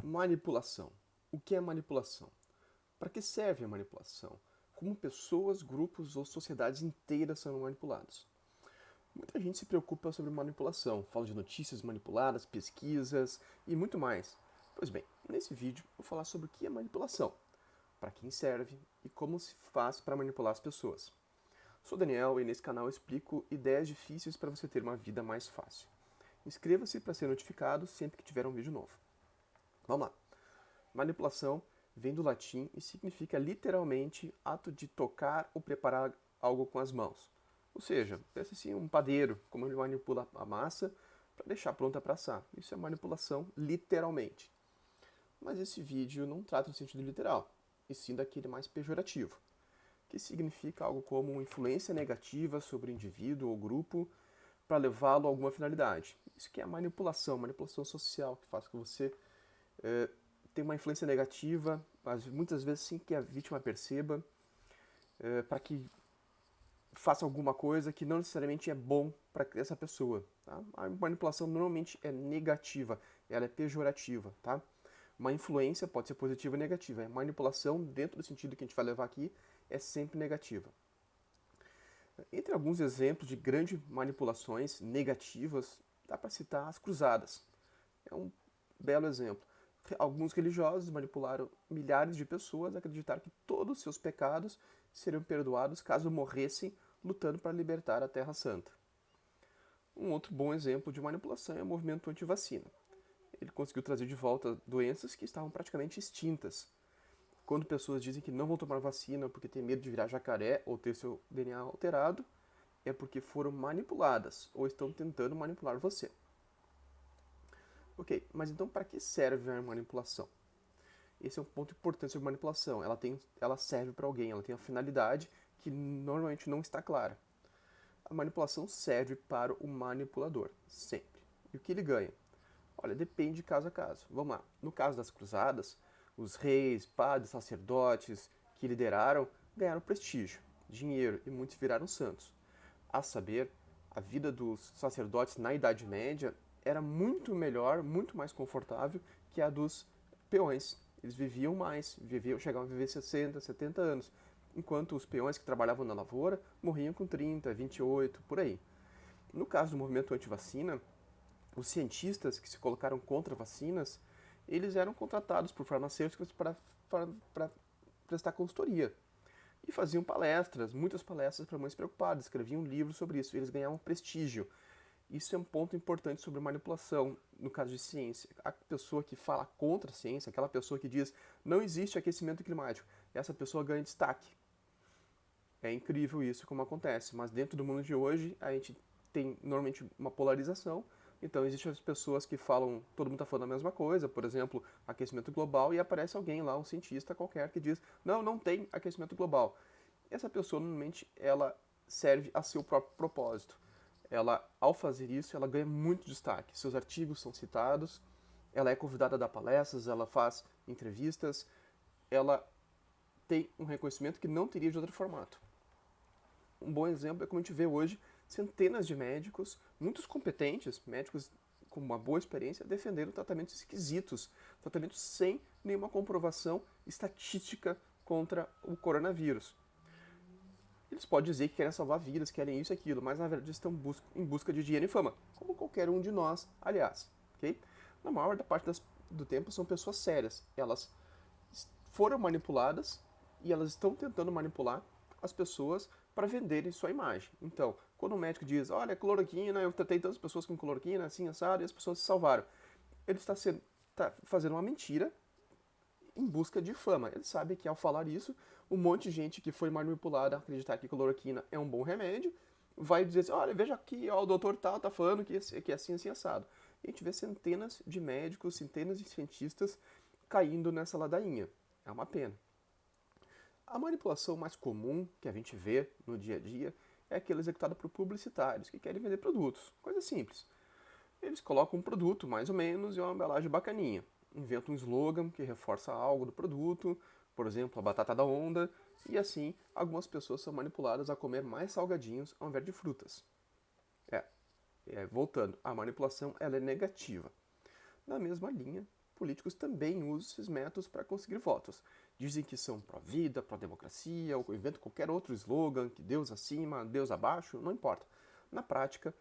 Manipulação. O que é manipulação? Para que serve a manipulação? Como pessoas, grupos ou sociedades inteiras são manipulados? Muita gente se preocupa sobre manipulação, fala de notícias manipuladas, pesquisas e muito mais. Pois bem, nesse vídeo vou falar sobre o que é manipulação, para quem serve e como se faz para manipular as pessoas. Sou Daniel e nesse canal eu explico ideias difíceis para você ter uma vida mais fácil. Inscreva-se para ser notificado sempre que tiver um vídeo novo. Vamos lá. Manipulação vem do latim e significa literalmente ato de tocar ou preparar algo com as mãos. Ou seja, pensa assim um padeiro, como ele manipula a massa para deixar pronta para assar. Isso é manipulação literalmente. Mas esse vídeo não trata no sentido literal, e sim daquele mais pejorativo, que significa algo como influência negativa sobre o indivíduo ou grupo para levá-lo a alguma finalidade. Isso que é a manipulação, manipulação social, que faz com que você tenha uma influência negativa, mas muitas vezes sem que a vítima perceba, para que faça alguma coisa que não necessariamente é bom para essa pessoa. Tá? A manipulação normalmente é negativa, ela é pejorativa. Tá? Uma influência pode ser positiva ou negativa. A manipulação, dentro do sentido que a gente vai levar aqui, é sempre negativa. Entre alguns exemplos de grandes manipulações negativas, dá para citar as cruzadas. É um belo exemplo. Alguns religiosos manipularam milhares de pessoas a acreditar que todos os seus pecados seriam perdoados caso morressem lutando para libertar a Terra Santa. Um outro bom exemplo de manipulação é o movimento anti-vacina. Ele conseguiu trazer de volta doenças que estavam praticamente extintas. Quando pessoas dizem que não vão tomar vacina porque tem medo de virar jacaré ou ter seu DNA alterado, é porque foram manipuladas ou estão tentando manipular você. Ok, mas então para que serve a manipulação? Esse é um ponto importante sobre manipulação. Ela serve para alguém, ela tem uma finalidade que normalmente não está clara. A manipulação serve para o manipulador, sempre. E o que ele ganha? Olha, depende de caso a caso. Vamos lá. No caso das cruzadas, os reis, padres, sacerdotes que lideraram ganharam prestígio, dinheiro e muitos viraram santos. A saber, a vida dos sacerdotes na Idade Média era muito melhor, muito mais confortável que a dos peões. Eles viviam mais, chegavam a viver 60, 70 anos, enquanto os peões que trabalhavam na lavoura morriam com 30, 28, por aí. No caso do movimento anti-vacina, os cientistas que se colocaram contra vacinas, eles eram contratados por farmacêuticos para prestar consultoria. E faziam palestras, muitas palestras para mães preocupadas, escreviam livros sobre isso, eles ganhavam prestígio. Isso é um ponto importante sobre manipulação, no caso de ciência. A pessoa que fala contra a ciência, aquela pessoa que diz não existe aquecimento climático, essa pessoa ganha destaque. É incrível isso como acontece, mas dentro do mundo de hoje a gente tem normalmente uma polarização, então existem as pessoas que falam, todo mundo está falando a mesma coisa, por exemplo, aquecimento global, e aparece alguém lá, um cientista qualquer, que diz, não, não tem aquecimento global. Essa pessoa, normalmente, ela serve a seu próprio propósito. Ela, ao fazer isso, ela ganha muito destaque. Seus artigos são citados, ela é convidada a dar palestras, ela faz entrevistas, ela tem um reconhecimento que não teria de outro formato. Um bom exemplo é como a gente vê hoje centenas de médicos, muitos competentes, médicos com uma boa experiência, defendendo tratamentos esquisitos, tratamentos sem nenhuma comprovação estatística contra o coronavírus. Eles podem dizer que querem salvar vidas, querem isso e aquilo, mas na verdade estão em busca de dinheiro e fama, como qualquer um de nós, aliás. Okay? Na maior parte do tempo são pessoas sérias. Elas foram manipuladas e elas estão tentando manipular as pessoas para venderem sua imagem. Então, quando o médico diz, olha, cloroquina, eu tratei tantas pessoas com cloroquina, assim, assado, e as pessoas se salvaram. Ele está fazendo uma mentira em busca de fama. Ele sabe que ao falar isso, um monte de gente que foi manipulada a acreditar que cloroquina é um bom remédio, vai dizer assim, olha, veja aqui, ó, o doutor tal tá falando que é assim, assim, assado. E a gente vê centenas de médicos, centenas de cientistas caindo nessa ladainha. É uma pena. A manipulação mais comum que a gente vê no dia a dia é aquela executada por publicitários que querem vender produtos. Coisa simples. Eles colocam um produto, mais ou menos, e uma embalagem bacaninha. Inventam um slogan que reforça algo do produto, por exemplo, a batata da onda, e assim algumas pessoas são manipuladas a comer mais salgadinhos ao invés de frutas. Voltando, a manipulação ela é negativa. Na mesma linha, políticos também usam esses métodos para conseguir votos. Dizem que são pró-vida, pró-democracia, ou inventam qualquer outro slogan, que Deus acima, Deus abaixo, não importa. Na prática,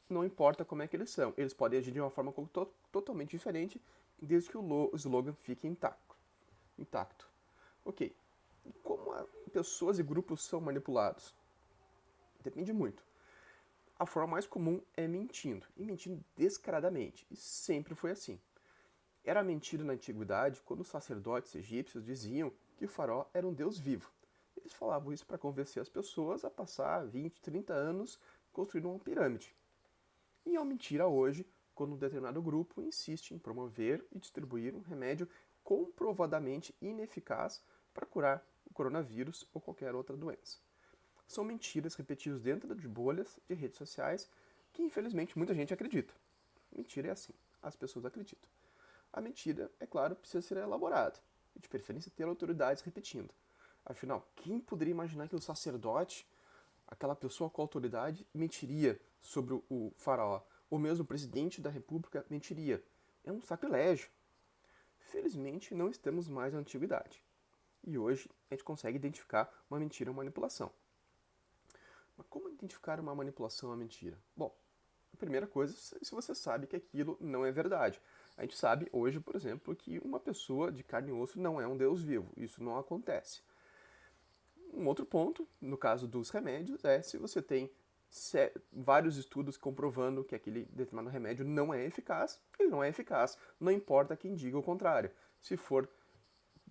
não importa como é que eles são. Eles podem agir de uma forma totalmente diferente, desde que o slogan fique intacto. Ok. Como pessoas e grupos são manipulados? Depende muito. A forma mais comum é mentindo, e mentindo descaradamente, e sempre foi assim. Era mentira na antiguidade quando os sacerdotes egípcios diziam que o faraó era um deus vivo. Eles falavam isso para convencer as pessoas a passar 20, 30 anos construindo uma pirâmide. E é uma mentira hoje quando um determinado grupo insiste em promover e distribuir um remédio comprovadamente ineficaz para curar o coronavírus ou qualquer outra doença. São mentiras repetidas dentro de bolhas de redes sociais que infelizmente muita gente acredita. Mentira é assim, as pessoas acreditam. A mentira, é claro, precisa ser elaborada, e de preferência ter autoridades repetindo. Afinal, quem poderia imaginar que o sacerdote, aquela pessoa com autoridade, mentiria sobre o faraó? Ou mesmo o presidente da república mentiria? É um sacrilégio. Felizmente, não estamos mais na antiguidade. E hoje a gente consegue identificar uma mentira ou manipulação. Mas como identificar uma manipulação ou uma mentira? Bom, a primeira coisa, se você sabe que aquilo não é verdade. A gente sabe hoje, por exemplo, que uma pessoa de carne e osso não é um Deus vivo. Isso não acontece. Um outro ponto, no caso dos remédios, é se você tem vários estudos comprovando que aquele determinado remédio não é eficaz, ele não é eficaz. Não importa quem diga o contrário. Se for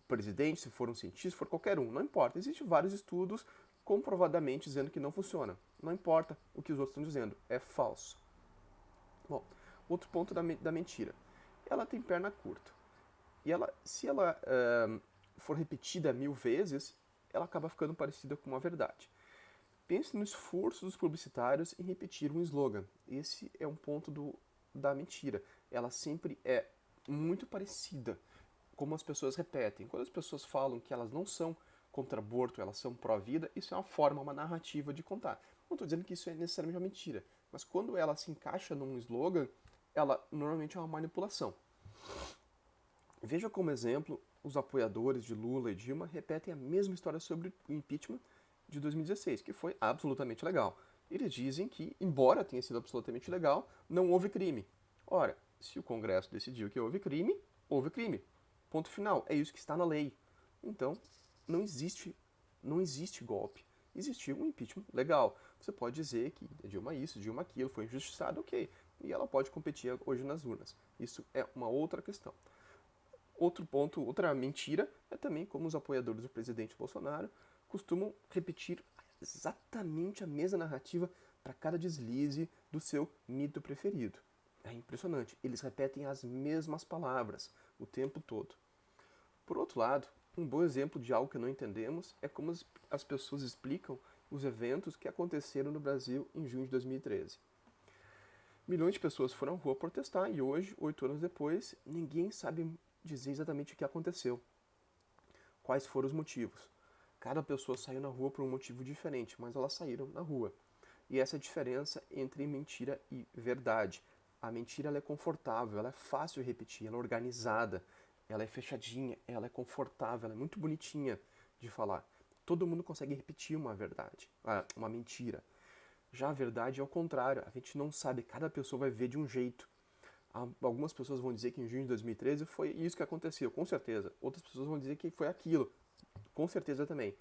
presidente, se for um cientista, se for qualquer um, não importa. Existem vários estudos comprovadamente dizendo que não funciona. Não importa o que os outros estão dizendo, é falso. Bom, outro ponto da mentira. Ela tem perna curta. E se ela for repetida 1000 vezes, ela acaba ficando parecida com uma verdade. Pense no esforço dos publicitários em repetir um slogan. Esse é um ponto da mentira. Ela sempre é muito parecida, como as pessoas repetem. Quando as pessoas falam que elas não são contra aborto, elas são pró-vida, isso é uma forma, uma narrativa de contar. Não estou dizendo que isso é necessariamente uma mentira, mas quando ela se encaixa num slogan, ela normalmente é uma manipulação. Veja como exemplo, os apoiadores de Lula e Dilma repetem a mesma história sobre o impeachment de 2016, que foi absolutamente legal. Eles dizem que, embora tenha sido absolutamente legal, não houve crime. Ora, se o Congresso decidiu que houve crime, houve crime. Ponto final. É isso que está na lei. Então, não existe golpe. Existiu um impeachment legal. Você pode dizer que Dilma isso, Dilma aquilo, foi injustiçado, ok. E ela pode competir hoje nas urnas. Isso é uma outra questão. Outro ponto, outra mentira, é também como os apoiadores do presidente Bolsonaro costumam repetir exatamente a mesma narrativa para cada deslize do seu mito preferido. É impressionante, eles repetem as mesmas palavras o tempo todo. Por outro lado, um bom exemplo de algo que não entendemos é como as pessoas explicam os eventos que aconteceram no Brasil em junho de 2013. Milhões de pessoas foram à rua protestar e hoje, 8 anos depois, ninguém sabe dizer exatamente o que aconteceu. Quais foram os motivos? Cada pessoa saiu na rua por um motivo diferente, mas elas saíram na rua. E essa é a diferença entre mentira e verdade. A mentira ela é confortável, ela é fácil de repetir, ela é organizada, ela é fechadinha, ela é confortável, ela é muito bonitinha de falar. Todo mundo consegue repetir uma verdade, uma mentira. Já a verdade é o contrário, a gente não sabe, cada pessoa vai ver de um jeito. Algumas pessoas vão dizer que em junho de 2013 foi isso que aconteceu, com certeza. Outras pessoas vão dizer que foi aquilo, com certeza também.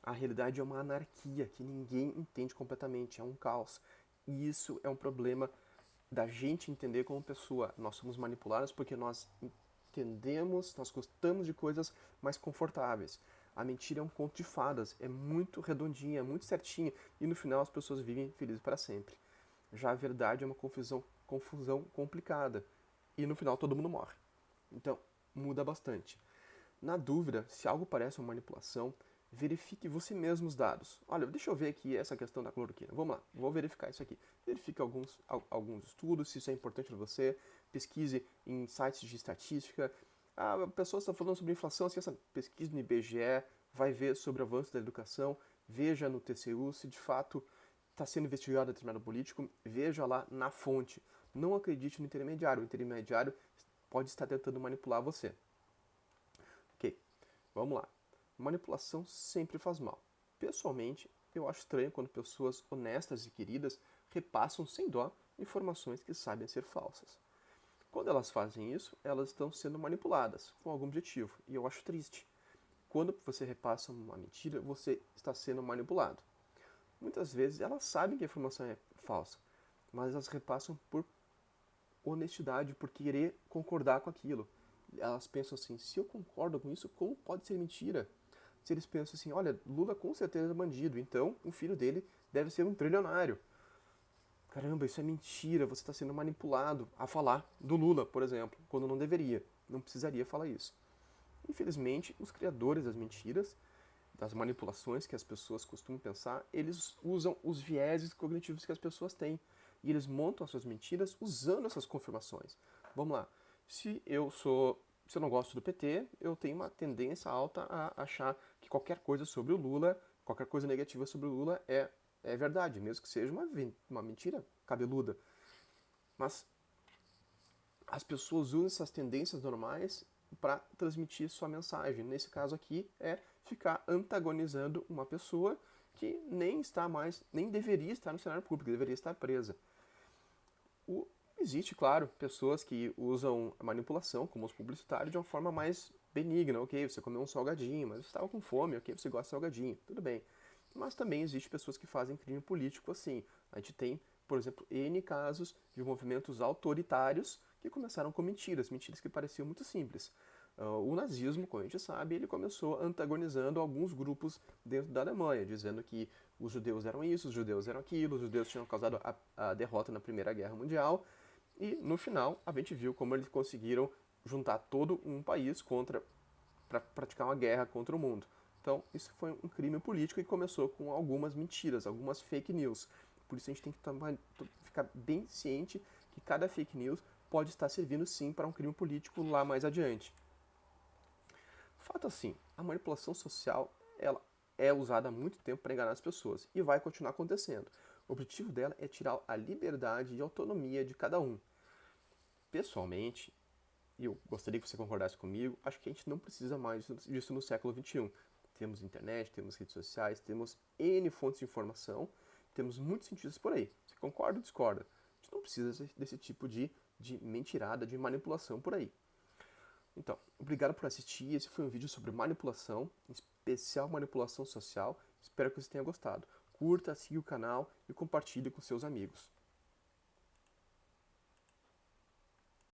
A realidade é uma anarquia que ninguém entende completamente, é um caos. E isso é um problema da gente entender como pessoa. Nós somos manipulados porque nós entendemos, nós gostamos de coisas mais confortáveis. A mentira é um conto de fadas, é muito redondinha, é muito certinha, e no final as pessoas vivem felizes para sempre. Já a verdade é uma confusão complicada, e no final todo mundo morre. Então, muda bastante. Na dúvida, se algo parece uma manipulação, verifique você mesmo os dados. Olha, deixa eu ver aqui essa questão da cloroquina. Vamos lá, vou verificar isso aqui. Verifique alguns estudos, se isso é importante para você. Pesquise em sites de estatística. A pessoa está falando sobre inflação, se essa pesquisa no IBGE, vai ver sobre o avanço da educação, veja no TCU se de fato está sendo investigado determinado político, veja lá na fonte. Não acredite no intermediário. O intermediário pode estar tentando manipular você. Ok, vamos lá. Manipulação sempre faz mal. Pessoalmente, eu acho estranho quando pessoas honestas e queridas repassam sem dó informações que sabem ser falsas. Quando elas fazem isso, elas estão sendo manipuladas com algum objetivo, e eu acho triste. Quando você repassa uma mentira, você está sendo manipulado. Muitas vezes elas sabem que a informação é falsa, mas elas repassam por honestidade, por querer concordar com aquilo. Elas pensam assim, se eu concordo com isso, como pode ser mentira? Se eles pensam assim, olha, Lula com certeza é bandido, então o filho dele deve ser um trilionário. Caramba, isso é mentira, você está sendo manipulado a falar do Lula, por exemplo, quando não deveria, não precisaria falar isso. Infelizmente, os criadores das mentiras, das manipulações que as pessoas costumam pensar, eles usam os vieses cognitivos que as pessoas têm. E eles montam as suas mentiras usando essas confirmações. Vamos lá. Se eu não gosto do PT, eu tenho uma tendência alta a achar que qualquer coisa sobre o Lula, qualquer coisa negativa sobre o Lula é verdade, mesmo que seja uma mentira cabeluda. Mas as pessoas usam essas tendências normais para transmitir sua mensagem. Nesse caso aqui é ficar antagonizando uma pessoa que nem está mais, nem deveria estar no cenário público, deveria estar presa. Existe, claro, pessoas que usam a manipulação, como os publicitários, de uma forma mais benigna. Ok, você comeu um salgadinho, mas você estava com fome, ok, você gosta de salgadinho, tudo bem. Mas também existe pessoas que fazem crime político assim. A gente tem, por exemplo, N casos de movimentos autoritários que começaram com mentiras, mentiras que pareciam muito simples. O nazismo, como a gente sabe, ele começou antagonizando alguns grupos dentro da Alemanha, dizendo que os judeus eram isso, os judeus eram aquilo, os judeus tinham causado a derrota na Primeira Guerra Mundial. E no final, a gente viu como eles conseguiram juntar todo um país para praticar uma guerra contra o mundo. Então, isso foi um crime político e começou com algumas mentiras, algumas fake news. Por isso a gente tem que ficar bem ciente que cada fake news pode estar servindo sim para um crime político lá mais adiante. Fato assim, a manipulação social ela é usada há muito tempo para enganar as pessoas e vai continuar acontecendo. O objetivo dela é tirar a liberdade e autonomia de cada um. Pessoalmente, e eu gostaria que você concordasse comigo, acho que a gente não precisa mais disso no século XXI. Temos internet, temos redes sociais, temos N fontes de informação, temos muitos cientistas por aí. Você concorda ou discorda? A gente não precisa desse tipo de mentirada, de manipulação por aí. Então, obrigado por assistir. Esse foi um vídeo sobre manipulação, em especial manipulação social. Espero que você tenha gostado. Curta, siga o canal e compartilhe com seus amigos.